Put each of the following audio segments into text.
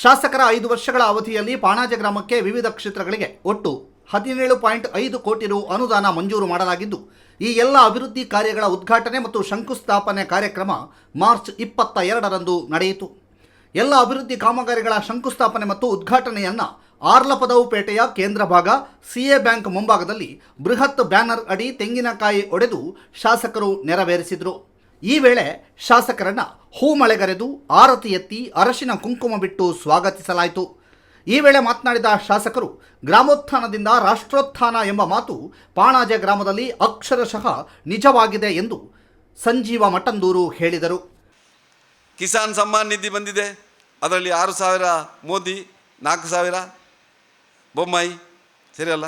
ಶಾಸಕರ 5 ವರ್ಷಗಳ ಅವಧಿಯಲ್ಲಿ ಪಾಣಾಜೆ ಗ್ರಾಮಕ್ಕೆ ವಿವಿಧ ಕ್ಷೇತ್ರಗಳಿಗೆ ಒಟ್ಟು 17.5 ಕೋಟಿ ರು ಅನುದಾನ ಮಂಜೂರು ಮಾಡಲಾಗಿದ್ದು, ಈ ಎಲ್ಲ ಅಭಿವೃದ್ಧಿ ಕಾರ್ಯಗಳ ಉದ್ಘಾಟನೆ ಮತ್ತು ಶಂಕುಸ್ಥಾಪನೆ ಕಾರ್ಯಕ್ರಮ ಮಾರ್ಚ್ 22ರಂದು ನಡೆಯಿತು. ಎಲ್ಲ ಅಭಿವೃದ್ಧಿ ಕಾಮಗಾರಿಗಳ ಶಂಕುಸ್ಥಾಪನೆ ಮತ್ತು ಉದ್ಘಾಟನೆಯನ್ನು ಆರ್ಲಪದವುಪೇಟೆಯ ಕೇಂದ್ರ ಭಾಗ ಸಿಎ ಬ್ಯಾಂಕ್ ಮುಂಭಾಗದಲ್ಲಿ ಬೃಹತ್ ಬ್ಯಾನರ್ ಅಡಿ ತೆಂಗಿನಕಾಯಿ ಒಡೆದು ಶಾಸಕರು ನೆರವೇರಿಸಿದರು. ಈ ವೇಳೆ ಶಾಸಕರನ್ನು ಹೂಮಳೆಗರೆದು ಆರತಿ ಎತ್ತಿ ಅರಶಿನ ಕುಂಕುಮ ಬಿಟ್ಟು ಸ್ವಾಗತಿಸಲಾಯಿತು. ಈ ವೇಳೆ ಮಾತನಾಡಿದ ಶಾಸಕರು, ಗ್ರಾಮೋತ್ಥಾನದಿಂದ ರಾಷ್ಟ್ರೋತ್ಥಾನ ಎಂಬ ಮಾತು ಪಾಣಾಜೆ ಗ್ರಾಮದಲ್ಲಿ ಅಕ್ಷರಶಃ ನಿಜವಾಗಿದೆ ಎಂದು ಸಂಜೀವ ಮಠಂದೂರು ಹೇಳಿದರು. ಕಿಸಾನ್ ಸಮ್ಮಾನ್ ನಿಧಿ ಬಂದಿದೆ, ಅದರಲ್ಲಿ 6,000 ಮೋದಿ, 4,000 ಬೊಮ್ಮಾಯಿ, ಸರಿಯಲ್ಲ.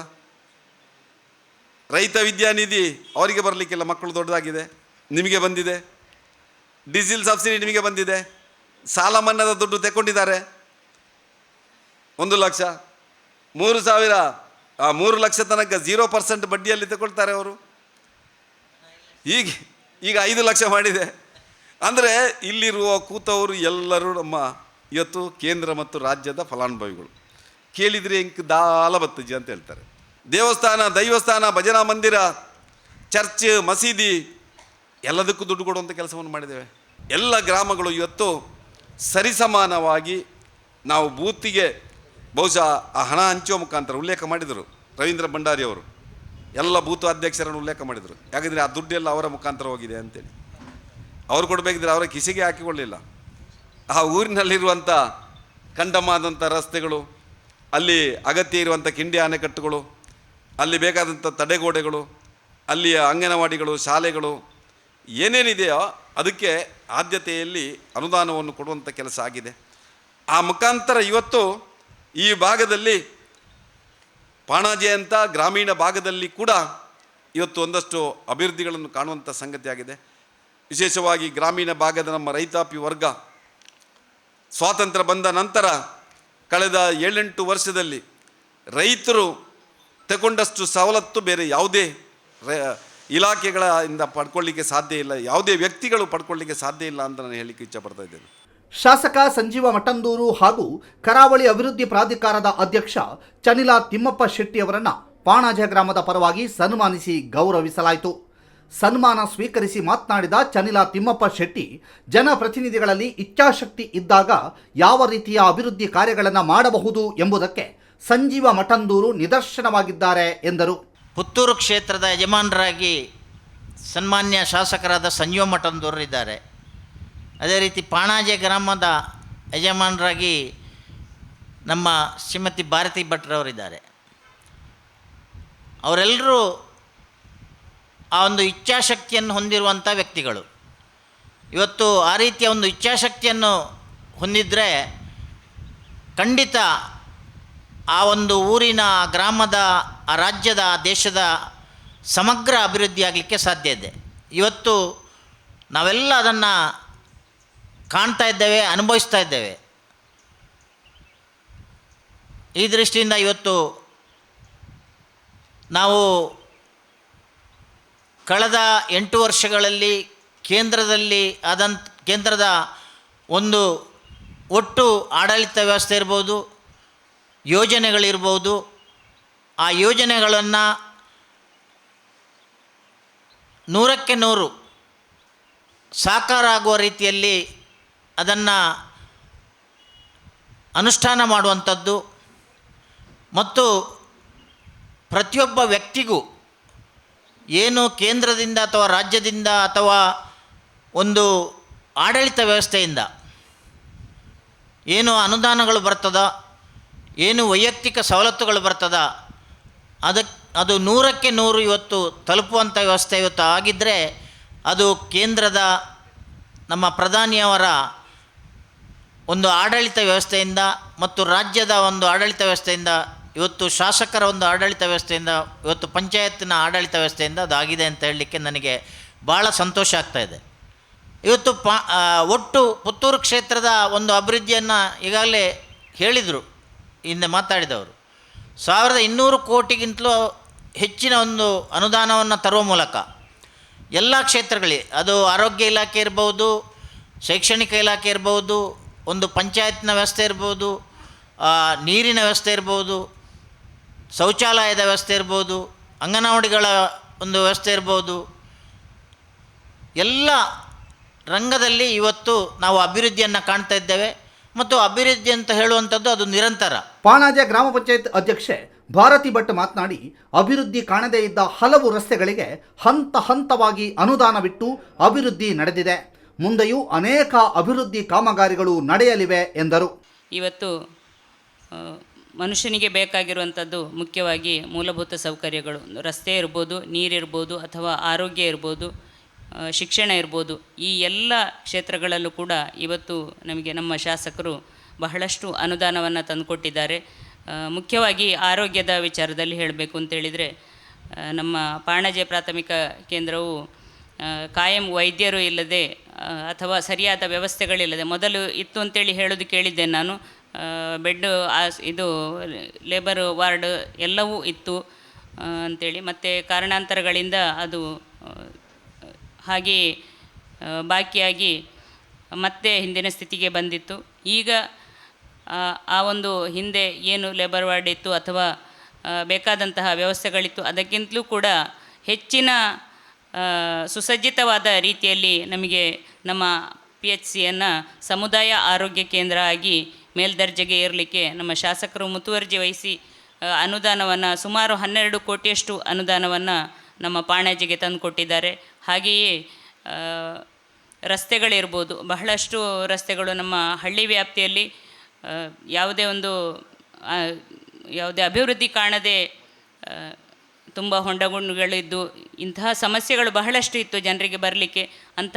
ರೈತ ವಿದ್ಯಾನಿಧಿ ಅವರಿಗೆ ಬರಲಿಕ್ಕಿಲ್ಲ, ಮಕ್ಕಳು ದೊಡ್ಡದಾಗಿದೆ, ನಿಮಗೆ ಬಂದಿದೆ. ಡೀಸೆಲ್ ಸಬ್ಸಿಡಿ ನಿಮಗೆ ಬಂದಿದೆ. ಸಾಲ ಮನ್ನಾದ ದುಡ್ಡು ತೆಕ್ಕೊಂಡಿದ್ದಾರೆ 1 ಲಕ್ಷ, 3,000 3 ಲಕ್ಷ ತನಕ 0% ಬಡ್ಡಿಯಲ್ಲಿ ತಗೊಳ್ತಾರೆ ಅವರು. ಈಗ 5 ಲಕ್ಷ ಮಾಡಿದೆ. ಅಂದರೆ ಇಲ್ಲಿರುವ ಕೂತವರು ಎಲ್ಲರೂ ನಮ್ಮ ಇವತ್ತು ಕೇಂದ್ರ ಮತ್ತು ರಾಜ್ಯದ ಫಲಾನುಭವಿಗಳು. ಕೇಳಿದರೆ ಇಂಕ್ ದಾಲ ಬತ್ತಜಿ ಅಂತ ಹೇಳ್ತಾರೆ. ದೇವಸ್ಥಾನ, ದೈವಸ್ಥಾನ, ಭಜನಾ ಮಂದಿರ, ಚರ್ಚ್, ಮಸೀದಿ ಎಲ್ಲದಕ್ಕೂ ದುಡ್ಡು ಕೊಡುವಂಥ ಕೆಲಸವನ್ನು ಮಾಡಿದ್ದೇವೆ. ಎಲ್ಲ ಗ್ರಾಮಗಳು ಇವತ್ತು ಸರಿಸಮಾನವಾಗಿ ನಾವು ಬೂತಿಗೆ ಬಹುಶಃ ಆ ಹಣ ಹಂಚುವ ಮುಖಾಂತರ ಉಲ್ಲೇಖ ಮಾಡಿದರು. ರವೀಂದ್ರ ಭಂಡಾರಿ ಅವರು ಎಲ್ಲ ಬೂತು ಅಧ್ಯಕ್ಷರನ್ನು ಉಲ್ಲೇಖ ಮಾಡಿದರು. ಯಾಕಂದರೆ ಆ ದುಡ್ಡೆಲ್ಲ ಅವರ ಮುಖಾಂತರ ಹೋಗಿದೆ ಅಂತೇಳಿ. ಅವ್ರು ಕೊಡಬೇಕಿದ್ರೆ ಅವರ ಕಿಸೆಗೆ ಹಾಕಿಕೊಳ್ಳಿಲ್ಲ. ಆ ಊರಿನಲ್ಲಿರುವಂಥ ಕಂಡಮಾದಂಥ ರಸ್ತೆಗಳು, ಅಲ್ಲಿ ಅಗತ್ಯ ಇರುವಂಥ ಕಿಂಡಿ ಅಣೆಕಟ್ಟುಗಳು, ಅಲ್ಲಿ ಬೇಕಾದಂಥ ತಡೆಗೋಡೆಗಳು, ಅಲ್ಲಿಯ ಅಂಗನವಾಡಿಗಳು, ಶಾಲೆಗಳು ಏನೇನಿದೆಯೋ ಅದಕ್ಕೆ ಆದ್ಯತೆಯಲ್ಲಿ ಅನುದಾನವನ್ನು ಕೊಡುವಂಥ ಕೆಲಸ ಆಗಿದೆ. ಆ ಮುಖಾಂತರ ಇವತ್ತು ಈ ಭಾಗದಲ್ಲಿ ಪಾಣಾಜೆ ಅಂತ ಗ್ರಾಮೀಣ ಭಾಗದಲ್ಲಿ ಕೂಡ ಇವತ್ತು ಒಂದಷ್ಟು ಅಭಿವೃದ್ಧಿಗಳನ್ನು ಕಾಣುವಂಥ ಸಂಗತಿಯಾಗಿದೆ. ವಿಶೇಷವಾಗಿ ಗ್ರಾಮೀಣ ಭಾಗದ ನಮ್ಮ ರೈತಾಪಿ ವರ್ಗ ಸ್ವಾತಂತ್ರ್ಯ ಬಂದ ನಂತರ ಕಳೆದ 7-8 ವರ್ಷದಲ್ಲಿ ರೈತರು ತಗೊಂಡಷ್ಟು ಸವಲತ್ತು ಬೇರೆ ಯಾವುದೇ ಇಲಾಖೆಗಳಿಂದ ಪಡ್ಕೊಳ್ಳಿಕ್ಕೆ ಸಾಧ್ಯ ಇಲ್ಲ, ಯಾವುದೇ ವ್ಯಕ್ತಿಗಳು ಪಡ್ಕೊಳ್ಳಿಕ್ಕೆ ಸಾಧ್ಯ ಇಲ್ಲ ಅಂತ ನಾನು ಹೇಳಲಿಕ್ಕೆ ಇಚ್ಛಪಡ್ತಾ ಇದ್ದೇನೆ. ಶಾಸಕ ಸಂಜೀವ ಮಠಂದೂರು ಹಾಗೂ ಕರಾವಳಿ ಅಭಿವೃದ್ಧಿ ಪ್ರಾಧಿಕಾರದ ಅಧ್ಯಕ್ಷ ಚನಿಲಾ ತಿಮ್ಮಪ್ಪ ಶೆಟ್ಟಿಯವರನ್ನು ಪಾಣಾಜೆ ಗ್ರಾಮದ ಪರವಾಗಿ ಸನ್ಮಾನಿಸಿ ಗೌರವಿಸಲಾಯಿತು. ಸನ್ಮಾನ ಸ್ವೀಕರಿಸಿ ಮಾತನಾಡಿದ ಚನಿಲಾ ತಿಮ್ಮಪ್ಪ ಶೆಟ್ಟಿ, ಜನಪ್ರತಿನಿಧಿಗಳಲ್ಲಿ ಇಚ್ಛಾಶಕ್ತಿ ಇದ್ದಾಗ ಯಾವ ರೀತಿಯ ಅಭಿವೃದ್ಧಿ ಕಾರ್ಯಗಳನ್ನು ಮಾಡಬಹುದು ಎಂಬುದಕ್ಕೆ ಸಂಜೀವ ಮಠಂದೂರು ನಿದರ್ಶನವಾಗಿದ್ದಾರೆ ಎಂದರು. ಪುತ್ತೂರು ಕ್ಷೇತ್ರದ ಯಜಮಾನರಾಗಿ ಸನ್ಮಾನ್ಯ ಶಾಸಕರಾದ ಸಂಜೀವ ಮಠಂದೂರು ಇದ್ದಾರೆ. ಅದೇ ರೀತಿ ಪಾಣಾಜೆ ಗ್ರಾಮದ ಯಜಮಾನರಾಗಿ ನಮ್ಮ ಶ್ರೀಮತಿ ಭಾರತಿ ಭಟ್ರವರಿದ್ದಾರೆ. ಅವರೆಲ್ಲರೂ ಆ ಒಂದು ಇಚ್ಛಾಶಕ್ತಿಯನ್ನು ಹೊಂದಿರುವಂಥ ವ್ಯಕ್ತಿಗಳು. ಇವತ್ತು ಆ ರೀತಿಯ ಒಂದು ಇಚ್ಛಾಶಕ್ತಿಯನ್ನು ಹೊಂದಿದರೆ ಖಂಡಿತ ಆ ಒಂದು ಊರಿನ, ಗ್ರಾಮದ, ಆ ರಾಜ್ಯದ, ದೇಶದ ಸಮಗ್ರ ಅಭಿವೃದ್ಧಿ ಆಗಲಿಕ್ಕೆ ಸಾಧ್ಯ ಇದೆ. ಇವತ್ತು ನಾವೆಲ್ಲ ಅದನ್ನು ಕಾಣ್ತಾ ಇದ್ದೇವೆ, ಅನುಭವಿಸ್ತಾ ಇದ್ದೇವೆ. ಈ ದೃಷ್ಟಿಯಿಂದ ಇವತ್ತು ನಾವು ಕಳೆದ 8 ವರ್ಷಗಳಲ್ಲಿ ಕೇಂದ್ರದ ಒಂದು ಒಟ್ಟು ಆಡಳಿತ ವ್ಯವಸ್ಥೆ ಇರ್ಬೋದು, ಯೋಜನೆಗಳಿರ್ಬೋದು, ಆ ಯೋಜನೆಗಳನ್ನು 100ಕ್ಕೆ 100 ಸಾಕಾರ ಆಗುವ ರೀತಿಯಲ್ಲಿ ಅದನ್ನು ಅನುಷ್ಠಾನ ಮಾಡುವಂಥದ್ದು ಮತ್ತು ಪ್ರತಿಯೊಬ್ಬ ವ್ಯಕ್ತಿಗೂ ಏನು ಕೇಂದ್ರದಿಂದ ಅಥವಾ ರಾಜ್ಯದಿಂದ ಅಥವಾ ಒಂದು ಆಡಳಿತ ವ್ಯವಸ್ಥೆಯಿಂದ ಏನು ಅನುದಾನಗಳು ಬರ್ತದೋ, ಏನು ವೈಯಕ್ತಿಕ ಸವಲತ್ತುಗಳು ಬರ್ತದ, ಅದು 100ಕ್ಕೆ 100 ಇವತ್ತು ತಲುಪುವಂಥ ವ್ಯವಸ್ಥೆ ಇವತ್ತು ಆಗಿದ್ದರೆ ಅದು ಕೇಂದ್ರದ ನಮ್ಮ ಪ್ರಧಾನಿಯವರ ಒಂದು ಆಡಳಿತ ವ್ಯವಸ್ಥೆಯಿಂದ ಮತ್ತು ರಾಜ್ಯದ ಒಂದು ಆಡಳಿತ ವ್ಯವಸ್ಥೆಯಿಂದ, ಇವತ್ತು ಶಾಸಕರ ಒಂದು ಆಡಳಿತ ವ್ಯವಸ್ಥೆಯಿಂದ, ಇವತ್ತು ಪಂಚಾಯತ್ನ ಆಡಳಿತ ವ್ಯವಸ್ಥೆಯಿಂದ ಅದಾಗಿದೆ ಅಂತ ಹೇಳಲಿಕ್ಕೆ ನನಗೆ ಭಾಳ ಸಂತೋಷ ಆಗ್ತಾಯಿದೆ. ಇವತ್ತು ಒಟ್ಟು ಪುತ್ತೂರು ಕ್ಷೇತ್ರದ ಒಂದು ಅಭಿವೃದ್ಧಿಯನ್ನು ಈಗಾಗಲೇ ಹೇಳಿದರು ಹಿಂದೆ ಮಾತಾಡಿದವರು. 1,200 ಕೋಟಿಗಿಂತಲೂ ಹೆಚ್ಚಿನ ಒಂದು ಅನುದಾನವನ್ನು ತರುವ ಮೂಲಕ ಎಲ್ಲ ಕ್ಷೇತ್ರಗಳಿಗೆ, ಅದು ಆರೋಗ್ಯ ಇಲಾಖೆ ಇರ್ಬೋದು, ಶೈಕ್ಷಣಿಕ ಇಲಾಖೆ ಇರ್ಬೋದು, ಒಂದು ಪಂಚಾಯತ್ನ ವ್ಯವಸ್ಥೆ ಇರ್ಬೋದು, ನೀರಿನ ವ್ಯವಸ್ಥೆ ಇರ್ಬೋದು, ಶೌಚಾಲಯದ ವ್ಯವಸ್ಥೆ ಇರ್ಬೋದು, ಅಂಗನವಾಡಿಗಳ ಒಂದು ವ್ಯವಸ್ಥೆ ಇರ್ಬೋದು, ಎಲ್ಲ ರಂಗದಲ್ಲಿ ಇವತ್ತು ನಾವು ಅಭಿವೃದ್ಧಿಯನ್ನು ಕಾಣ್ತಾ ಇದ್ದೇವೆ. ಮತ್ತು ಅಭಿವೃದ್ಧಿ ಅಂತ ಹೇಳುವಂಥದ್ದು ಅದು ನಿರಂತರ. ಪಾಣಾಜೆ ಗ್ರಾಮ ಪಂಚಾಯತ್ ಅಧ್ಯಕ್ಷೆ ಭಾರತಿ ಭಟ್ ಮಾತನಾಡಿ, ಅಭಿವೃದ್ಧಿ ಕಾಣದೇ ಇದ್ದ ಹಲವು ರಸ್ತೆಗಳಿಗೆ ಹಂತ ಹಂತವಾಗಿ ಅನುದಾನವಿಟ್ಟು ಅಭಿವೃದ್ಧಿ ನಡೆದಿದೆ. ಮುಂದೆಯೂ ಅನೇಕ ಅಭಿವೃದ್ಧಿ ಕಾಮಗಾರಿಗಳು ನಡೆಯಲಿವೆ ಎಂದರು. ಇವತ್ತು ಮನುಷ್ಯನಿಗೆ ಬೇಕಾಗಿರುವಂಥದ್ದು ಮುಖ್ಯವಾಗಿ ಮೂಲಭೂತ ಸೌಕರ್ಯಗಳು, ರಸ್ತೆ ಇರ್ಬೋದು, ನೀರಿರ್ಬೋದು, ಅಥವಾ ಆರೋಗ್ಯ ಇರ್ಬೋದು, ಶಿಕ್ಷಣ ಇರ್ಬೋದು. ಈ ಎಲ್ಲ ಕ್ಷೇತ್ರಗಳಲ್ಲೂ ಕೂಡ ಇವತ್ತು ನಮಗೆ ನಮ್ಮ ಶಾಸಕರು ಬಹಳಷ್ಟು ಅನುದಾನವನ್ನು ತಂದುಕೊಟ್ಟಿದ್ದಾರೆ. ಮುಖ್ಯವಾಗಿ ಆರೋಗ್ಯದ ವಿಚಾರದಲ್ಲಿ ಹೇಳಬೇಕು ಅಂತೇಳಿದರೆ, ನಮ್ಮ ಪಾಣಾಜೆ ಪ್ರಾಥಮಿಕ ಕೇಂದ್ರವು ಕಾಯಂ ವೈದ್ಯರು ಇಲ್ಲದೆ ಅಥವಾ ಸರಿಯಾದ ವ್ಯವಸ್ಥೆಗಳಿಲ್ಲದೆ, ಮೊದಲು ಇತ್ತು ಅಂತೇಳಿ ಹೇಳೋದು ಕೇಳಿದ್ದೆ ನಾನು, ಬೆಡ್ ಇದು ಲೇಬರ್ ವಾರ್ಡ್ ಎಲ್ಲವೂ ಇತ್ತು ಅಂಥೇಳಿ. ಮತ್ತು ಕಾರಣಾಂತರಗಳಿಂದ ಅದು ಹಾಗೆಯೇ ಬಾಕಿಯಾಗಿ ಮತ್ತೆ ಹಿಂದಿನ ಸ್ಥಿತಿಗೆ ಬಂದಿತ್ತು. ಈಗ ಆ ಒಂದು ಹಿಂದೆ ಏನು ಲೇಬರ್ ವಾರ್ಡ್ ಇತ್ತು ಅಥವಾ ಬೇಕಾದಂತಹ ವ್ಯವಸ್ಥೆಗಳಿತ್ತು, ಅದಕ್ಕಿಂತಲೂ ಕೂಡ ಹೆಚ್ಚಿನ ಸುಸಜ್ಜಿತವಾದ ರೀತಿಯಲ್ಲಿ ನಮಗೆ ನಮ್ಮ PHCಯನ್ನು ಸಮುದಾಯ ಆರೋಗ್ಯ ಕೇಂದ್ರ ಆಗಿ ಮೇಲ್ದರ್ಜೆಗೆ ಏರಲಿಕ್ಕೆ ನಮ್ಮ ಶಾಸಕರು ಮುತುವರ್ಜಿ ವಹಿಸಿ ಅನುದಾನವನ್ನು ಸುಮಾರು 12 ಕೋಟಿಯಷ್ಟು ಅನುದಾನವನ್ನು ನಮ್ಮ ಪಾಣಾಜೆಗೆ ತಂದುಕೊಟ್ಟಿದ್ದಾರೆ. ಹಾಗೆಯೇ ರಸ್ತೆಗಳಿರ್ಬೋದು, ಬಹಳಷ್ಟು ರಸ್ತೆಗಳು ನಮ್ಮ ಹಳ್ಳಿ ವ್ಯಾಪ್ತಿಯಲ್ಲಿ ಯಾವುದೇ ಅಭಿವೃದ್ಧಿ ಕಾಣದೆ ತುಂಬ ಹೊಂಡಗುಂಡುಗಳಿದ್ದು ಇಂತಹ ಸಮಸ್ಯೆಗಳು ಬಹಳಷ್ಟು ಇತ್ತು ಜನರಿಗೆ ಬರಲಿಕ್ಕೆ. ಅಂಥ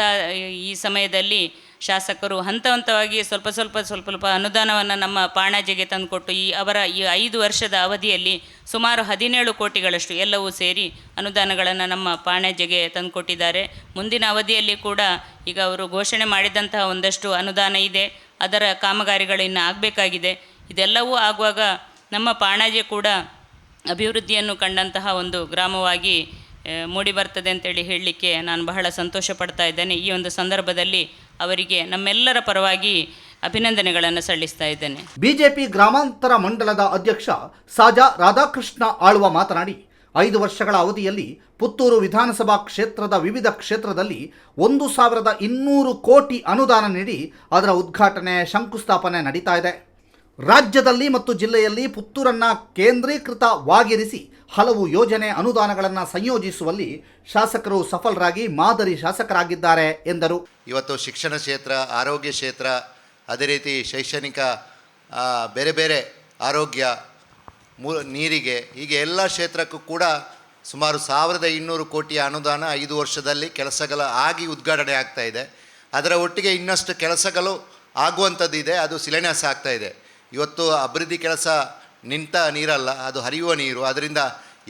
ಈ ಸಮಯದಲ್ಲಿ ಶಾಸಕರು ಹಂತ ಹಂತವಾಗಿ ಸ್ವಲ್ಪ ಅನುದಾನವನ್ನು ನಮ್ಮ ಪಾಣಾಜೆಗೆ ತಂದುಕೊಟ್ಟು ಅವರ ಈ 5 ವರ್ಷದ ಅವಧಿಯಲ್ಲಿ ಸುಮಾರು 17 ಕೋಟಿಗಳಷ್ಟು ಎಲ್ಲವೂ ಸೇರಿ ಅನುದಾನಗಳನ್ನು ನಮ್ಮ ಪಾಣಾಜೆಗೆ ತಂದುಕೊಟ್ಟಿದ್ದಾರೆ. ಮುಂದಿನ ಅವಧಿಯಲ್ಲಿ ಕೂಡ ಈಗ ಅವರು ಘೋಷಣೆ ಮಾಡಿದಂತಹ ಒಂದಷ್ಟು ಅನುದಾನ ಇದೆ, ಅದರ ಕಾಮಗಾರಿಗಳು ಇನ್ನು ಆಗಬೇಕಾಗಿದೆ. ಇದೆಲ್ಲವೂ ಆಗುವಾಗ ನಮ್ಮ ಪಾಣಾಜೆ ಕೂಡ ಅಭಿವೃದ್ಧಿಯನ್ನು ಕಂಡಂತಹ ಒಂದು ಗ್ರಾಮವಾಗಿ ಮೂಡಿ ಬರ್ತದೆ ಅಂತೇಳಿ ಹೇಳಲಿಕ್ಕೆ ನಾನು ಬಹಳ ಸಂತೋಷ ಪಡ್ತಾ ಇದ್ದೇನೆ. ಈ ಒಂದು ಸಂದರ್ಭದಲ್ಲಿ ಅವರಿಗೆ ನಮ್ಮೆಲ್ಲರ ಪರವಾಗಿ ಅಭಿನಂದನೆಗಳನ್ನು ಸಲ್ಲಿಸ್ತಾ ಇದ್ದೇನೆ. ಬಿಜೆಪಿ ಗ್ರಾಮಾಂತರ ಮಂಡಲದ ಅಧ್ಯಕ್ಷ ಸಾಜಾ ರಾಧಾಕೃಷ್ಣ ಆಳ್ವ ಮಾತನಾಡಿ, 5 ವರ್ಷಗಳ ಅವಧಿಯಲ್ಲಿ ಪುತ್ತೂರು ವಿಧಾನಸಭಾ ಕ್ಷೇತ್ರದ ವಿವಿಧ ಕ್ಷೇತ್ರದಲ್ಲಿ 1200 ಕೋಟಿ ಅನುದಾನ ನೀಡಿ ಅದರ ಉದ್ಘಾಟನೆ, ಶಂಕುಸ್ಥಾಪನೆ ನಡೀತಾ ಇದೆ. ರಾಜ್ಯದಲ್ಲಿ ಮತ್ತು ಜಿಲ್ಲೆಯಲ್ಲಿ ಪುತ್ತೂರನ್ನು ಕೇಂದ್ರೀಕೃತವಾಗಿರಿಸಿ ಹಲವು ಯೋಜನೆ ಅನುದಾನಗಳನ್ನು ಸಂಯೋಜಿಸುವಲ್ಲಿ ಶಾಸಕರು ಸಫಲರಾಗಿ ಮಾದರಿ ಶಾಸಕರಾಗಿದ್ದಾರೆ ಎಂದರು. ಇವತ್ತು ಶಿಕ್ಷಣ ಕ್ಷೇತ್ರ, ಆರೋಗ್ಯ ಕ್ಷೇತ್ರ, ಅದೇ ರೀತಿ ಶೈಕ್ಷಣಿಕ, ಬೇರೆ ಬೇರೆ ಆರೋಗ್ಯ, ನೀರಿಗೆ, ಹೀಗೆ ಎಲ್ಲ ಕ್ಷೇತ್ರಕ್ಕೂ ಕೂಡ ಸುಮಾರು 1200 ಕೋಟಿಯ ಅನುದಾನ 5 ವರ್ಷದಲ್ಲಿ ಕೆಲಸಗಳ ಆಗಿ ಉದ್ಘಾಟನೆ ಆಗ್ತಾ ಇದೆ. ಅದರ ಒಟ್ಟಿಗೆ ಇನ್ನಷ್ಟು ಕೆಲಸಗಳು ಆಗುವಂಥದ್ದಿದೆ, ಅದು ಶಿಲಾನ್ಯಾಸ ಆಗ್ತಾ ಇದೆ. ಇವತ್ತು ಅಭಿವೃದ್ಧಿ ಕೆಲಸ ನಿಂತ ನೀರಲ್ಲ, ಅದು ಹರಿಯುವ ನೀರು. ಅದರಿಂದ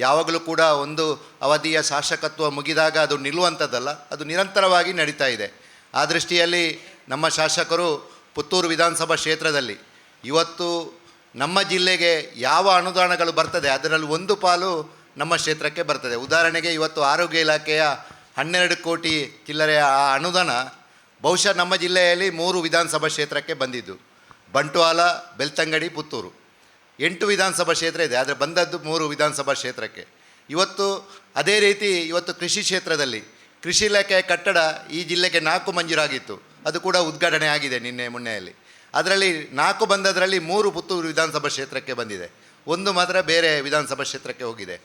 ಯಾವಾಗಲೂ ಕೂಡ ಒಂದು ಅವಧಿಯ ಶಾಸಕತ್ವ ಮುಗಿದಾಗ ಅದು ನಿಲ್ಲುವಂಥದ್ದಲ್ಲ, ಅದು ನಿರಂತರವಾಗಿ ನಡೀತಾ ಇದೆ. ಆ ದೃಷ್ಟಿಯಲ್ಲಿ ನಮ್ಮ ಶಾಸಕರು ಪುತ್ತೂರು ವಿಧಾನಸಭಾ ಕ್ಷೇತ್ರದಲ್ಲಿ ಇವತ್ತು ನಮ್ಮ ಜಿಲ್ಲೆಗೆ ಯಾವ ಅನುದಾನಗಳು ಬರ್ತದೆ ಅದರಲ್ಲಿ ಒಂದು ಪಾಲು ನಮ್ಮ ಕ್ಷೇತ್ರಕ್ಕೆ ಬರ್ತದೆ. ಉದಾಹರಣೆಗೆ ಇವತ್ತು ಆರೋಗ್ಯ ಇಲಾಖೆಯ 12 ಕೋಟಿ ಚಿಲ್ಲರೆಯ ಆ ಅನುದಾನ ಬಹುಶಃ ನಮ್ಮ ಜಿಲ್ಲೆಯಲ್ಲಿ 3 ವಿಧಾನಸಭಾ ಕ್ಷೇತ್ರಕ್ಕೆ ಬಂದಿದ್ದು, ಬಂಟ್ವಾಳ, ಬೆಳ್ತಂಗಡಿ, ಪುತ್ತೂರು. 8 ವಿಧಾನಸಭಾ ಕ್ಷೇತ್ರ ಇದೆ, ಆದರೆ ಬಂದದ್ದು 3 ವಿಧಾನಸಭಾ ಕ್ಷೇತ್ರಕ್ಕೆ. ಇವತ್ತು ಅದೇ ರೀತಿ ಇವತ್ತು ಕೃಷಿ ಕ್ಷೇತ್ರದಲ್ಲಿ ಕೃಷಿ ಇಲಾಖೆಯ ಕಟ್ಟಡ ಈ ಜಿಲ್ಲೆಗೆ 4 ಮಂಜೂರಾಗಿತ್ತು, ಅದು ಕೂಡ ಉದ್ಘಾಟನೆ ಆಗಿದೆ ನಿನ್ನೆ ಮೊನ್ನೆಯಲ್ಲಿ. ಅದರಲ್ಲಿ 4 ಬಂದದರಲ್ಲಿ 3 ಪುತ್ತೂರು ವಿಧಾನಸಭಾ ಕ್ಷೇತ್ರಕ್ಕೆ ಬಂದಿದೆ, 1 ಮಾತ್ರ ಬೇರೆ ವಿಧಾನಸಭಾ ಕ್ಷೇತ್ರಕ್ಕೆ ಹೋಗಿದೆ.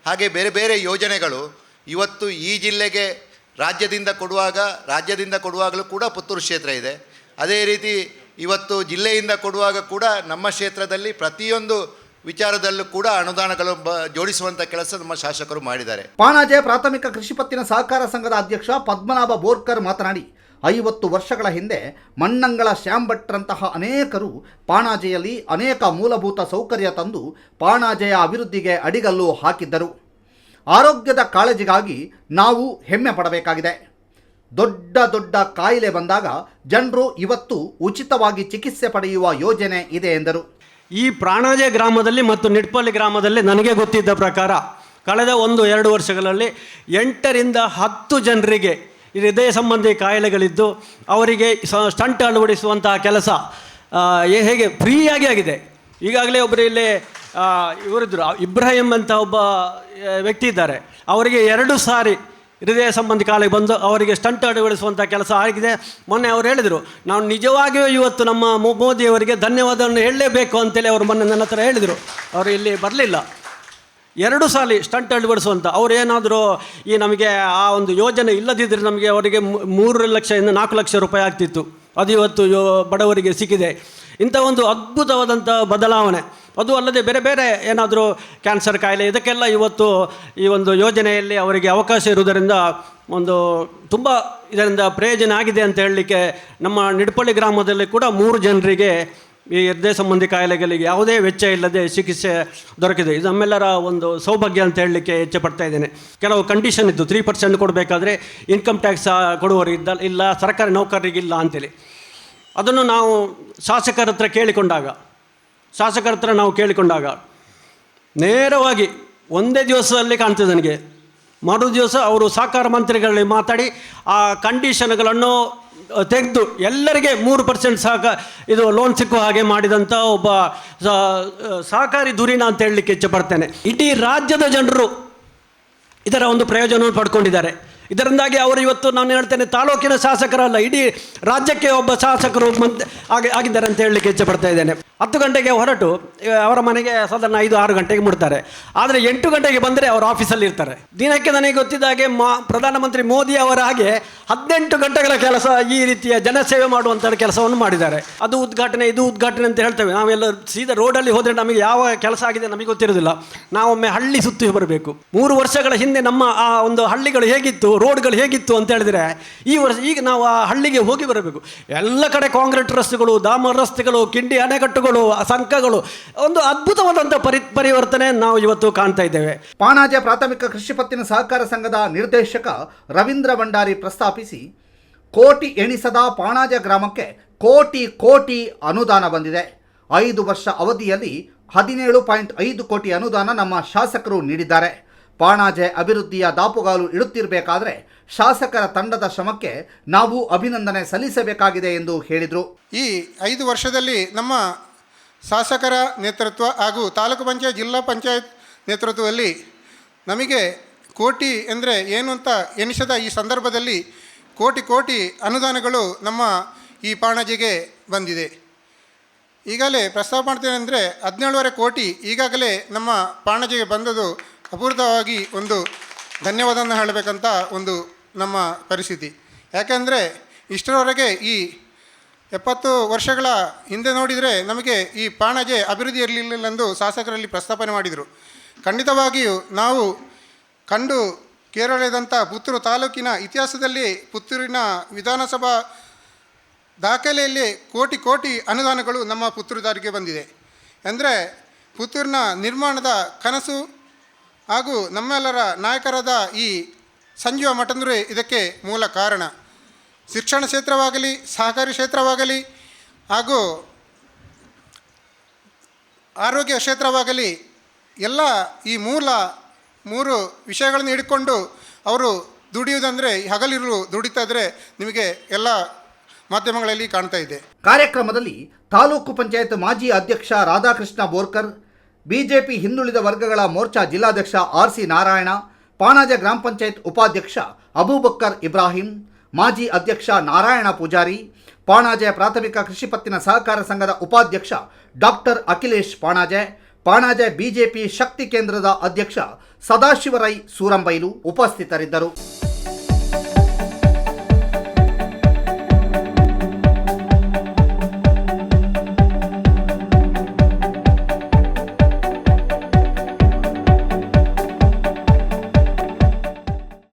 ಹಾಗೆ ಬೇರೆ ಬೇರೆ ಯೋಜನೆಗಳು ಇವತ್ತು ಈ ಜಿಲ್ಲೆಗೆ ರಾಜ್ಯದಿಂದ ಕೊಡುವಾಗಲೂ ಕೂಡ ಪುತ್ತೂರು ಕ್ಷೇತ್ರ ಇದೆ. ಅದೇ ರೀತಿ ಇವತ್ತು ಜಿಲ್ಲೆಯಿಂದ ಕೊಡುವಾಗ ಕೂಡ ನಮ್ಮ ಕ್ಷೇತ್ರದಲ್ಲಿ ಪ್ರತಿಯೊಂದು ವಿಚಾರದಲ್ಲೂ ಕೂಡ ಅನುದಾನಗಳು ಜೋಡಿಸುವಂಥ ಕೆಲಸ ನಮ್ಮ ಶಾಸಕರು ಮಾಡಿದ್ದಾರೆ. ಪಾಣಾಜೆ ಪ್ರಾಥಮಿಕ ಕೃಷಿ ಪತ್ತಿನ ಸಹಕಾರ ಸಂಘದ ಅಧ್ಯಕ್ಷ ಪದ್ಮನಾಭ ಬೋರ್ಕರ್ ಮಾತನಾಡಿ, 50 ವರ್ಷಗಳ ಹಿಂದೆ ಮಣ್ಣಂಗಳ ಶ್ಯಾಮ್ ಭಟ್ರಂತಹ ಅನೇಕರು ಪಾಣಾಜೆಯಲ್ಲಿ ಅನೇಕ ಮೂಲಭೂತ ಸೌಕರ್ಯ ತಂದು ಪಾಣಾಜೆಯ ಅಭಿವೃದ್ಧಿಗೆ ಅಡಿಗಲ್ಲು ಹಾಕಿದ್ದರು. ಆರೋಗ್ಯದ ಕಾಳಜಿಗಾಗಿ ನಾವು ಹೆಮ್ಮೆ ಪಡಬೇಕಾಗಿದೆ. ದೊಡ್ಡ ದೊಡ್ಡ ಕಾಯಿಲೆ ಬಂದಾಗ ಜನರು ಇವತ್ತು ಉಚಿತವಾಗಿ ಚಿಕಿತ್ಸೆ ಪಡೆಯುವ ಯೋಜನೆ ಇದೆ ಎಂದರು. ಈ ಪಾಣಾಜೆ ಗ್ರಾಮದಲ್ಲಿ ಮತ್ತು ನಿಟ್ಪಲ್ಲಿ ಗ್ರಾಮದಲ್ಲಿ ನನಗೆ ಗೊತ್ತಿದ್ದ ಪ್ರಕಾರ ಕಳೆದ 1-2 ವರ್ಷಗಳಲ್ಲಿ 8 ರಿಂದ 10 ಜನರಿಗೆ ಹೃದಯ ಸಂಬಂಧಿ ಕಾಯಿಲೆಗಳಿದ್ದು ಅವರಿಗೆ ಸ್ಟಂಟ್ ಅಳವಡಿಸುವಂತಹ ಕೆಲಸ ಹೇಗೆ ಫ್ರೀಯಾಗಿ ಆಗಿದೆ. ಈಗಾಗಲೇ ಒಬ್ಬರು ಇಲ್ಲಿ ಇವರಿದ್ದರು, ಇಬ್ರಾಹಿಂ ಅಂತ ಒಬ್ಬ ವ್ಯಕ್ತಿ ಇದ್ದಾರೆ, ಅವರಿಗೆ 2 ಸಾರಿ ಹೃದಯ ಸಂಬಂಧಿ ಕಾಲಿಗೆ ಬಂದು ಅವರಿಗೆ ಸ್ಟಂಟ್ ಅಳವಡಿಸುವಂಥ ಕೆಲಸ ಆಗಿದೆ. ಮೊನ್ನೆ ಅವರು ಹೇಳಿದರು, ನಾವು ನಿಜವಾಗಿಯೂ ಇವತ್ತು ನಮ್ಮ ಮೋದಿಯವರಿಗೆ ಧನ್ಯವಾದವನ್ನು ಹೇಳಲೇಬೇಕು ಅಂತೇಳಿ ಅವರು ಮೊನ್ನೆ ನನ್ನ ಹತ್ರ ಹೇಳಿದರು. ಅವರು ಇಲ್ಲಿ ಬರಲಿಲ್ಲ. 2 ಸಾರಿ ಸ್ಟಂಟ್ ಅಳವಡಿಸುವಂಥ ಅವ್ರು ಏನಾದರೂ ಈ ನಮಗೆ ಆ ಒಂದು ಯೋಜನೆ ಇಲ್ಲದಿದ್ದರೆ ನಮಗೆ ಅವರಿಗೆ 3 ಲಕ್ಷದಿಂದ 4 ಲಕ್ಷ ರೂಪಾಯಿ ಆಗ್ತಿತ್ತು. ಅದು ಇವತ್ತು ಬಡವರಿಗೆ ಸಿಕ್ಕಿದೆ. ಇಂಥ ಒಂದು ಅದ್ಭುತವಾದಂಥ ಬದಲಾವಣೆ. ಅದು ಅಲ್ಲದೆ ಬೇರೆ ಬೇರೆ ಏನಾದರೂ ಕ್ಯಾನ್ಸರ್ ಕಾಯಿಲೆ ಇದಕ್ಕೆಲ್ಲ ಇವತ್ತು ಈ ಒಂದು ಯೋಜನೆಯಲ್ಲಿ ಅವರಿಗೆ ಅವಕಾಶ ಇರುವುದರಿಂದ ಒಂದು ತುಂಬ ಇದರಿಂದ ಪ್ರಯೋಜನ ಆಗಿದೆ ಅಂತ ಹೇಳಲಿಕ್ಕೆ ನಮ್ಮ ನಿಡ್ಪಳ್ಳಿ ಗ್ರಾಮದಲ್ಲಿ ಕೂಡ 3 ಜನರಿಗೆ ಈ ಹೃದಯ ಸಂಬಂಧಿ ಕಾಯಿಲೆಗಳಿಗೆ ಯಾವುದೇ ವೆಚ್ಚ ಇಲ್ಲದೆ ಚಿಕಿತ್ಸೆ ದೊರಕಿದೆ. ಇದು ನಮ್ಮೆಲ್ಲರ ಒಂದು ಸೌಭಾಗ್ಯ ಅಂತ ಹೇಳಲಿಕ್ಕೆ ಇಚ್ಛೆ ಪಡ್ತಾ ಇದ್ದೇನೆ. ಕೆಲವು ಕಂಡೀಷನ್ ಇತ್ತು, 3% ಕೊಡಬೇಕಾದ್ರೆ ಇನ್ಕಮ್ ಟ್ಯಾಕ್ಸ್ ಕೊಡುವವರು ಇಲ್ಲ, ಸರ್ಕಾರಿ ನೌಕರರಿಗಿಲ್ಲ ಅಂತೇಳಿ. ಅದನ್ನು ನಾವು ಶಾಸಕರ ಹತ್ರ ಕೇಳಿಕೊಂಡಾಗ ನೇರವಾಗಿ ಒಂದೇ ದಿವಸದಲ್ಲಿ ಕಾಣ್ತದೆ ನನಗೆ. ಮರು ದಿವಸ ಅವರು ಸಹಕಾರ ಮಂತ್ರಿಗಳಲ್ಲಿ ಮಾತಾಡಿ ಆ ಕಂಡೀಷನ್ಗಳನ್ನು ತೆಗೆದು ಎಲ್ಲರಿಗೆ 3% ಇದು ಲೋನ್ ಸಿಕ್ಕುವ ಹಾಗೆ ಮಾಡಿದಂಥ ಒಬ್ಬ ಸಹಕಾರಿ ಧುರೀಣ ಅಂತ ಹೇಳಲಿಕ್ಕೆ ಇಚ್ಛೆ ಪಡ್ತೇನೆ. ಇಡೀ ರಾಜ್ಯದ ಜನರು ಇದರ ಒಂದು ಪ್ರಯೋಜನವನ್ನು ಪಡ್ಕೊಂಡಿದ್ದಾರೆ. ಇದರಿಂದಾಗಿ ಅವರು ಇವತ್ತು ನಾನು ಹೇಳ್ತೇನೆ, ತಾಲೂಕಿನ ಶಾಸಕರಲ್ಲ, ಇಡೀ ರಾಜ್ಯಕ್ಕೆ ಒಬ್ಬ ಶಾಸಕರು ಆಗಿದ್ದಾರೆ ಅಂತ ಹೇಳಲಿಕ್ಕೆ ಇಚ್ಛೆ ಪಡ್ತಾ ಇದ್ದೇನೆ. 10 ಗಂಟೆಗೆ ಹೊರಟು ಅವರ ಮನೆಗೆ ಸಾಧಾರಣ 5-6 ಗಂಟೆಗೆ ಮುಟ್ತಾರೆ. ಆದರೆ 8 ಗಂಟೆಗೆ ಬಂದರೆ ಅವರು ಆಫೀಸಲ್ಲಿ ಇರ್ತಾರೆ. ದಿನಕ್ಕೆ ನನಗೆ ಗೊತ್ತಿದ್ದ ಹಾಗೆ ಪ್ರಧಾನಮಂತ್ರಿ ಮೋದಿ ಅವರ ಹಾಗೆ 18 ಗಂಟೆಗಳ ಕೆಲಸ ಈ ರೀತಿಯ ಜನಸೇವೆ ಮಾಡುವಂಥ ಕೆಲಸವನ್ನು ಮಾಡಿದ್ದಾರೆ. ಅದು ಉದ್ಘಾಟನೆ, ಇದು ಉದ್ಘಾಟನೆ ಅಂತ ಹೇಳ್ತೇವೆ. ನಾವೆಲ್ಲ ಸೀದಾ ರೋಡಲ್ಲಿ ಹೋದರೆ ನಮಗೆ ಯಾವ ಕೆಲಸ ಆಗಿದೆ ನಮಗೆ ಗೊತ್ತಿರೋದಿಲ್ಲ. ನಾವೊಮ್ಮೆ ಹಳ್ಳಿ ಸುತ್ತಿ ಬರಬೇಕು. 3 ವರ್ಷಗಳ ಹಿಂದೆ ನಮ್ಮ ಆ ಒಂದು ಹಳ್ಳಿಗಳು ಹೇಗಿತ್ತು, ರೋಡ್ಗಳು ಹೇಗಿತ್ತು ಅಂತ ಹೇಳಿದರೆ ಈಗ ನಾವು ಆ ಹಳ್ಳಿಗೆ ಹೋಗಿ ಬರಬೇಕು. ಎಲ್ಲ ಕಡೆ ಕಾಂಕ್ರೀಟ್ ರಸ್ತೆಗಳು, ಡಾಮರ್ ರಸ್ತೆಗಳು, ಕಿಂಡಿ ಅಣೆಕಟ್ಟುಗಳು, ಸಂಕಗಳು, ಒಂದು ಅದ್ಭುತವಾದಂಥ ಪರಿವರ್ತನೆ ನಾವು ಇವತ್ತು ಕಾಣ್ತಾ ಇದ್ದೇವೆ. ಪಾಣಾಜೆ ಪ್ರಾಥಮಿಕ ಕೃಷಿ ಪತ್ತಿನ ಸಹಕಾರ ಸಂಘದ ನಿರ್ದೇಶಕ ರವೀಂದ್ರ ಭಂಡಾರಿ ಪ್ರಸ್ತಾಪಿಸಿ, ಕೋಟಿ ಎಣಿಸದ ಪಾಣಾಜೆ ಗ್ರಾಮಕ್ಕೆ ಕೋಟಿ ಅನುದಾನ ಬಂದಿದೆ. 5 ವರ್ಷ ಅವಧಿಯಲ್ಲಿ 17.5 ಕೋಟಿ ಅನುದಾನ ನಮ್ಮ ಶಾಸಕರು ನೀಡಿದ್ದಾರೆ. ಪಾಣಾಜೆ ಅಭಿವೃದ್ಧಿಯ ದಾಪುಗಾಲು ಇಡುತ್ತಿರಬೇಕಾದ್ರೆ ಶಾಸಕರ ತಂಡದ ಶ್ರಮಕ್ಕೆ ನಾವು ಅಭಿನಂದನೆ ಸಲ್ಲಿಸಬೇಕಾಗಿದೆ ಎಂದು ಹೇಳಿದರು. ಈ 5 ವರ್ಷದಲ್ಲಿ ನಮ್ಮ ಶಾಸಕರ ನೇತೃತ್ವ ಹಾಗೂ ತಾಲೂಕು ಪಂಚಾಯತ್, ಜಿಲ್ಲಾ ಪಂಚಾಯತ್ ನೇತೃತ್ವದಲ್ಲಿ ನಮಗೆ ಕೋಟಿ ಅಂದರೆ ಏನು ಅಂತ ಎನಿಸದ ಈ ಸಂದರ್ಭದಲ್ಲಿ ಕೋಟಿ ಅನುದಾನಗಳು ನಮ್ಮ ಈ ಪಾಣಾಜೆಗೆ ಬಂದಿದೆ. ಈಗಲೇ ಪ್ರಸ್ತಾಪ ಮಾಡ್ತೇನೆ ಅಂದರೆ 17.5 ಕೋಟಿ ಈಗಾಗಲೇ ನಮ್ಮ ಪಾಣಾಜೆಗೆ ಬಂದದ್ದು ಅಪೂರ್ವವಾಗಿ ಒಂದು ಧನ್ಯವಾದವನ್ನು ಹೇಳಬೇಕಂತ ಒಂದು ನಮ್ಮ ಪರಿಸ್ಥಿತಿ. ಯಾಕೆಂದರೆ ಇಷ್ಟರವರೆಗೆ ಈ 70 ವರ್ಷಗಳ ಹಿಂದೆ ನೋಡಿದರೆ ನಮಗೆ ಈ ಪಾಣಾಜೆ ಅಭಿವೃದ್ಧಿ ಇರಲಿಲ್ಲವೆಂದು ಶಾಸಕರಲ್ಲಿ ಪ್ರಸ್ತಾಪನೆ ಮಾಡಿದರು. ಖಂಡಿತವಾಗಿಯೂ ನಾವು ಕಂಡು ಕೇರಳದಂಥ ಪುತ್ತೂರು ತಾಲೂಕಿನ ಇತಿಹಾಸದಲ್ಲಿ ಪುತ್ತೂರಿನ ವಿಧಾನಸಭಾ ದಾಖಲೆಯಲ್ಲಿ ಕೋಟಿ ಅನುದಾನಗಳು ನಮ್ಮ ಪುತ್ತೂರು ದಾರಿಗೆ ಬಂದಿದೆ. ಅಂದರೆ ಪುತ್ತೂರಿನ ನಿರ್ಮಾಣದ ಕನಸು ಹಾಗೂ ನಮ್ಮೆಲ್ಲರ ನಾಯಕರಾದ ಈ ಸಂಜೀವ ಮಠಂದ್ರೆ ಇದಕ್ಕೆ ಮೂಲ ಕಾರಣ. ಶಿಕ್ಷಣ ಕ್ಷೇತ್ರವಾಗಲಿ, ಸಹಕಾರಿ ಕ್ಷೇತ್ರವಾಗಲಿ ಹಾಗೂ ಆರೋಗ್ಯ ಕ್ಷೇತ್ರವಾಗಲಿ ಎಲ್ಲ ಈ 3 ವಿಷಯಗಳನ್ನು ಹಿಡ್ಕೊಂಡು ಅವರು ದುಡಿಯುವುದಂದರೆ ಹಗಲಿರುಳು ದುಡಿತಾ ಇದ್ದರೆ ನಿಮಗೆ ಎಲ್ಲ ಮಾಧ್ಯಮಗಳಲ್ಲಿ ಕಾಣ್ತಾ ಇದೆ. ಕಾರ್ಯಕ್ರಮದಲ್ಲಿ ತಾಲೂಕು ಪಂಚಾಯತ್ ಮಾಜಿ ಅಧ್ಯಕ್ಷ ರಾಧಾಕೃಷ್ಣ ಬೋರ್ಕರ್, ಬಿಜೆಪಿ ಹಿಂದುಳಿದ ವರ್ಗಗಳ ಮೋರ್ಚಾ ಜಿಲ್ಲಾಧ್ಯಕ್ಷ RC ನಾರಾಯಣ, ಪಾಣಾಜೆ ಗ್ರಾಮ ಪಂಚಾಯತ್ ಉಪಾಧ್ಯಕ್ಷ ಅಬೂಬಕ್ಕರ್ ಇಬ್ರಾಹಿಂ, ಮಾಜಿ ಅಧ್ಯಕ್ಷ ನಾರಾಯಣ ಪೂಜಾರಿ, ಪಾಣಾಜೆ ಪ್ರಾಥಮಿಕ ಕೃಷಿ ಪತ್ತಿನ ಸಹಕಾರ ಸಂಘದ ಉಪಾಧ್ಯಕ್ಷ ಡಾಕ್ಟರ್ ಅಖಿಲೇಶ್ ಪಾಣಾಜೆ, ಪಾಣಾಜೆ ಬಿಜೆಪಿ ಶಕ್ತಿ ಕೇಂದ್ರದ ಅಧ್ಯಕ್ಷ ಸದಾಶಿವರೈ ಸೂರಂಬೈಲು ಉಪಸ್ಥಿತರಿದ್ದರು.